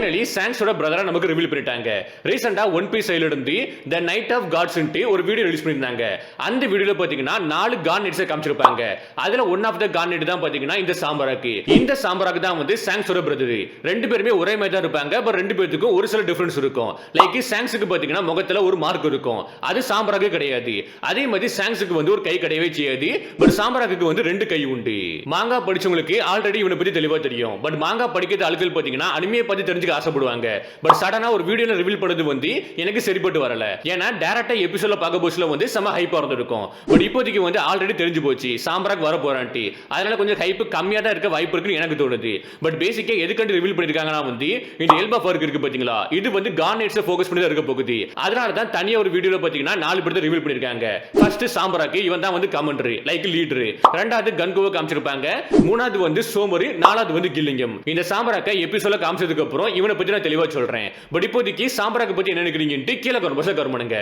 Finally சாங்ஸோட பிரதரா நமக்கு reveal பண்ணிட்டாங்க. ரீசெண்டா ஒன் பீஸ் சைடுல இருந்து தி நைட் ஆஃப் காட்ஸ் ஒரு வீடியோ ரிலீஸ் பண்ணிருந்தாங்க. அந்த வீடியோல பாத்தீங்கன்னா 4 காட் நைட்ஸ் காமிச்சிருப்பாங்க. அதுல one of the god knight தான் பாத்தீங்கன்னா இந்த சாம்பராக்கு. இந்த சாம்பராக்கு தான் வந்து சாங்ஸோட பிரதர். ரெண்டு பேருமே ஒரே மாதிரி தான் இருப்பாங்க. பட் ரெண்டு பேத்துக்கும் ஒரு சில டிஃபரன்ஸ் இருக்கும். லைக் சாங்ஸுக்கு பாத்தீங்கன்னா முகத்துல ஒரு மார்க் இருக்கும். அது சாம்பராக்கு கிடையாது. அதே மாதிரி சாங்ஸுக்கு வந்து ஒரு கை கிடையவே செய்யாது. பட் சாம்பராக்கு வந்து 2 கை உண்டு. மாங்கா படிச்சவங்களுக்கு ஆல்ரெடி இவனை பத்தி தெளிவா தெரியும். பட் மாங்கா படிக்கிறது ஆட்கள் பாத்தீங்கன்னா அனிமே பத்தி தெரிஞ்சுக்க ஆசைப்படுவாங்க. பட் சடனா ஒரு வீடியோல ரிவீல் பண்ணது வந்து எனக்கு சரிப்பட்டு வரல. ஏன்னா டைரக்டா எபிசோட்ல பார்க்க போச்சுல வந்து செம ஹைப்பா இருந்திருக்கும். பட் இப்போதைக்கு வந்து ஆல்ரெடி தெரிஞ்சு போச்சு சாம்பராக் வர போறான்ட்டி. அதனால கொஞ்சம் ஹைப் கம்மியா தான் இருக்க வாய்ப்பு இருக்குன்னு எனக்கு தோணுது. பட் பேசிக்கா எதுக்காண்டி ரிவீல் பண்ணிருக்காங்கன்னா வந்து இந்த எல்பா ஃபர்க் இருக்கு பாத்தீங்களா, இது வந்து காட் நைட்ஸை ஃபோக்கஸ் பண்ணி தான் இருக்க போகுது. அதனால தான் தனியா ஒரு வீடியோல பாத்தீங்கன்னா 4 பேர் ரிவீல் பண்ணிருக்காங்க. ஃபர்ஸ்ட் சாம்பராக் இவன் தான் வந்து கமெண்டரி லைக் லீடர். ரெண்டாவது கன்கோவை காமிச்சிருப்பாங்க. மூணாவது வந்து சோமரி. நாலாவது வந்து கில்லிங்கம். இந்த சாம்பராக்கை எபிசோட்ல காமிச்சதுக்கு அப்புறம் இவனை பத்தி நான் தெளிவா சொல்றேன். பட் இப்போதைக்கு சாம்பராக்கை பத்தி என்ன நினைக்கிறீங்கன்னு கீழே கமெண்ட் பண்ணுங்க.